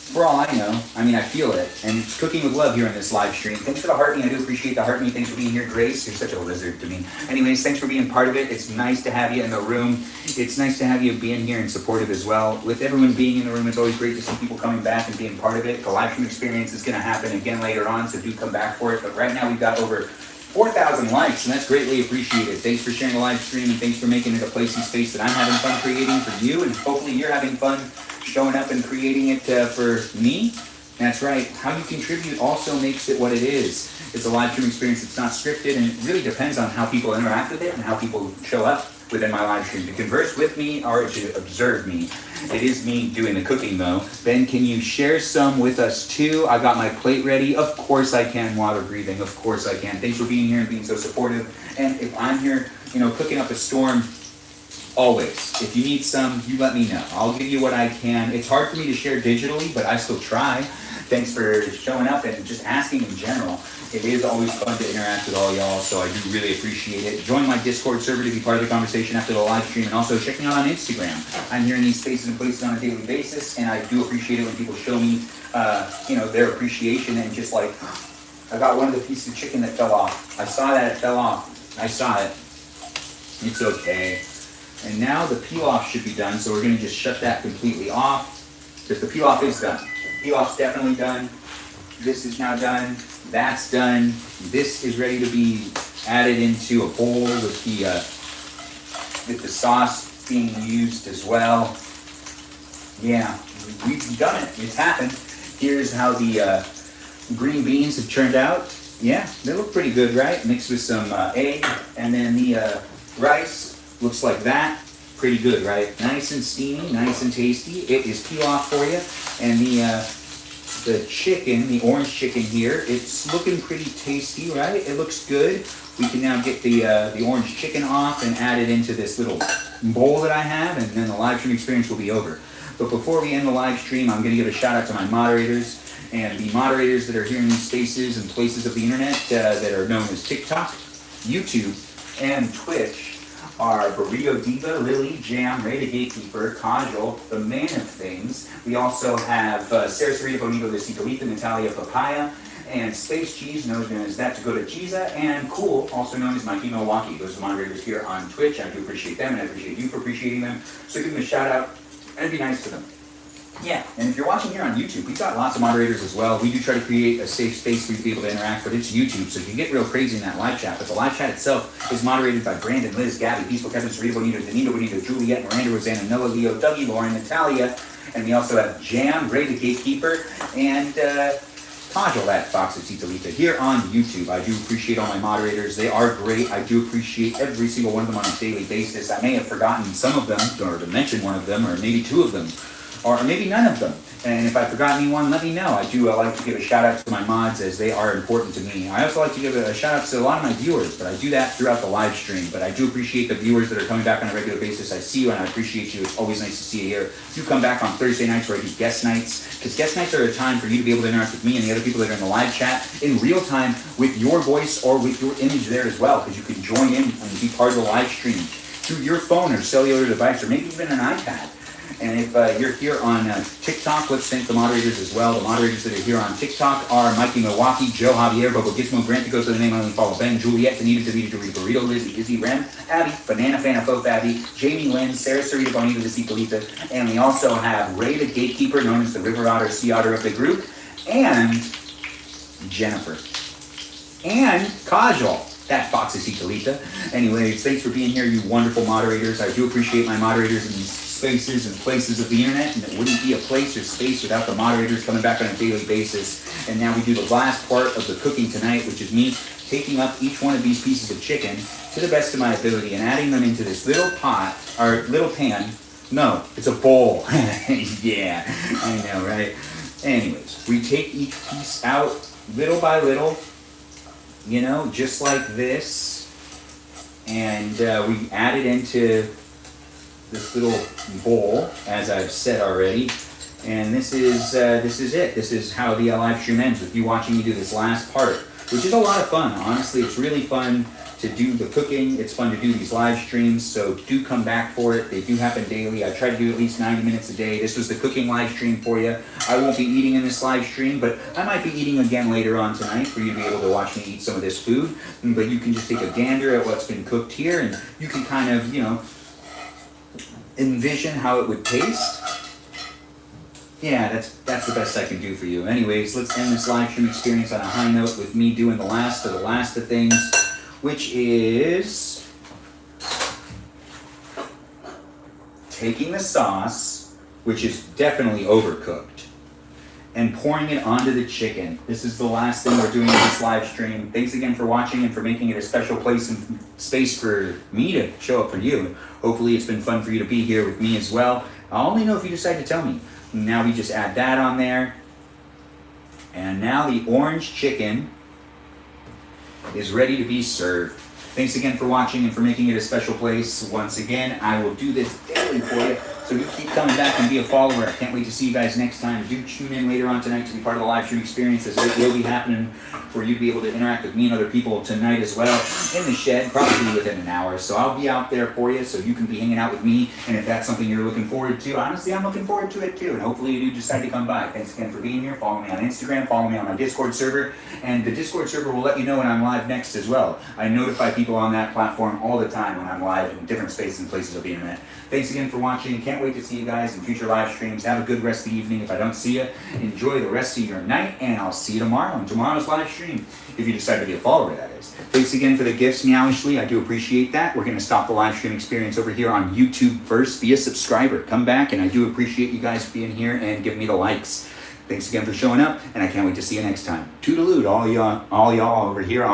For all I know, I mean, I feel it, and it's cooking with love here on this live stream. Thanks for the heart me. I do appreciate the heart me. Thanks for being here, Grace. You're such a lizard to me. Anyways, thanks for being part of it. It's nice to have you in the room. It's nice to have you being here and supportive as well. With everyone being in the room, it's always great to see people coming back and being part of it. The live stream experience is going to happen again later on, so do come back for it. But right now, we've got over 4,000 likes, and that's greatly appreciated. Thanks for sharing the live stream, and thanks for making it a place and space that I'm having fun creating for you, and hopefully you're having fun showing up and creating it for me. That's right. How you contribute also makes it what it is. It's a live stream experience that's not scripted, and it really depends on how people interact with it and how people show up within my live stream to converse with me or to observe me. It is me doing the cooking though. Ben, can you share some with us too? I got my plate ready. Of course I can. Water breathing. Of course I can. Thanks for being here and being so supportive. And if I'm here, cooking up a storm, always. If you need some, you let me know. I'll give you what I can. It's hard for me to share digitally, but I still try. Thanks for showing up and just asking in general. It is always fun to interact with all y'all, so I do really appreciate it. Join my Discord server to be part of the conversation after the live stream, and also check me out on Instagram. I'm here in these spaces and places on a daily basis, and I do appreciate it when people show me, their appreciation and just like, I got one of the pieces of chicken that fell off. I saw that it fell off. I saw it. It's okay. And now the pilaf should be done, so we're going to just shut that completely off, because the pilaf is done. Pilaf's definitely done. This is now done. That's done. This is ready to be added into a bowl with the sauce being used as well. Yeah, we've done it. It's happened. Here's how the green beans have turned out. Yeah, they look pretty good, right? Mixed with some egg, and then the rice looks like that. Pretty good, right? Nice and steamy, nice and tasty. It is pilaf for you, and the the chicken, the orange chicken here. It's looking pretty tasty, right? It looks good. We can now get the orange chicken off and add it into this little bowl that I have, and then the live stream experience will be over. But before we end the live stream, I'm going to give a shout out to my moderators. And the moderators that are here in these spaces and places of the internet that are known as TikTok, YouTube, and Twitch are Burrito Diva, Lily, Jam, Ray the Gatekeeper, Kajal, the Man of Things. We also have Sarah Sarita Bonito, the Cicolita, Natalia Papaya, and Space Cheese, known as That to Go to Giza, and Cool, also known as Mikey Milwaukee. Those are the moderators here on Twitch. I do appreciate them, and I appreciate you for appreciating them. So give them a shout out and be nice to them. Yeah, and if you're watching here on YouTube, we've got lots of moderators as well. We do try to create a safe space for you to be able to interact, but it's YouTube, so you can get real crazy in that live chat. But the live chat itself is moderated by Brandon, Liz, Gabby, Peaceful Kevin, Sarita Bonito, Danilo Bonito, Juliet, Miranda, Rosanna, Noah, Leo, Dougie, Lauren, Natalia, and we also have Jam, Ray the Gatekeeper, and Kajal, that Fox of Titalita here on YouTube. I do appreciate all my moderators. They are great. I do appreciate every single one of them on a daily basis. I may have forgotten some of them, or to mention one of them, or maybe two of them, or maybe none of them. And if I forgot anyone, let me know. I do like to give a shout out to my mods as they are important to me. I also like to give a shout out to a lot of my viewers, but I do that throughout the live stream. But I do appreciate the viewers that are coming back on a regular basis. I see you and I appreciate you. It's always nice to see you here. Do come back on Thursday nights where I do guest nights, because guest nights are a time for you to be able to interact with me and the other people that are in the live chat in real time with your voice or with your image there as well, because you can join in and be part of the live stream through your phone or cellular device or maybe even an iPad. And if you're here on TikTok, let's thank the moderators as well. The moderators that are here on TikTok are Mikey Milwaukee, Joe Javier, Bobo Gizmo, Grant that goes to the name I only follow, Ben, Juliet, Danita, Davida, Dorita, Burrito, Lizzie, Izzy, Rem, Abby, Banana Fan of Both Abby, Jamie Lynn, Sarah Sarita Bonita, the Cicolita, and we also have Ray the Gatekeeper, known as the River Otter, Sea Otter of the group, and Jennifer, and Kajal. That Fox is Cicolita. Anyways, thanks for being here, you wonderful moderators. I do appreciate my moderators in these spaces and places of the internet, and it wouldn't be a place or space without the moderators coming back on a daily basis. And now we do the last part of the cooking tonight, which is me taking up each one of these pieces of chicken to the best of my ability and adding them into this little pot, or little pan. No, it's a bowl. Yeah, I know, right? Anyways, we take each piece out little by little, you know, just like this, and we add it into this little bowl, as I've said already, and this is it. This is how the live stream ends, with you watching me do this last part, which is a lot of fun. Honestly, it's really fun to do the cooking. It's fun to do these live streams, so do come back for it. They do happen daily. I try to do at least 90 minutes a day. This was the cooking live stream for you. I won't be eating in this live stream, but I might be eating again later on tonight for you to be able to watch me eat some of this food. But you can just take a gander at what's been cooked here, and you can kind of, you know, envision how it would taste. Yeah, that's the best I can do for you. Anyways, let's end this live stream experience on a high note with me doing the last of things, which is taking the sauce, which is definitely overcooked, and pouring it onto the chicken. This is the last thing we're doing in this live stream. Thanks again for watching and for making it a special place and space for me to show up for you. Hopefully it's been fun for you to be here with me as well. I'll only know if you decide to tell me. Now we just add that on there. And now the orange chicken is ready to be served. Thanks again for watching and for making it a special place. Once again, I will do this daily for you, so you keep coming back and be a follower. I can't wait to see you guys next time. Do tune in later on tonight to be part of the live stream experience, as it will be happening for you to be able to interact with me and other people tonight as well in the shed, probably within an hour. So I'll be out there for you, so you can be hanging out with me. And if that's something you're looking forward to, honestly, I'm looking forward to it too. And hopefully you do decide to come by. Thanks again for being here. Follow me on Instagram. Follow me on my Discord server. And the Discord server will let you know when I'm live next as well. I notify people on that platform all the time when I'm live in different spaces and places of the internet. Thanks again for watching. Can't wait to see you guys in future live streams. Have a good rest of the evening. If I don't see you, enjoy the rest of your night, and I'll see you tomorrow on tomorrow's live stream, if you decide to be a follower, that is. Thanks again for the gifts, Meowishly. I do appreciate that. We're going to stop the live stream experience over here on YouTube first. Be a subscriber. Come back, and I do appreciate you guys being here and giving me the likes. Thanks again for showing up, and I can't wait to see you next time. Toodaloo to all y'all over here on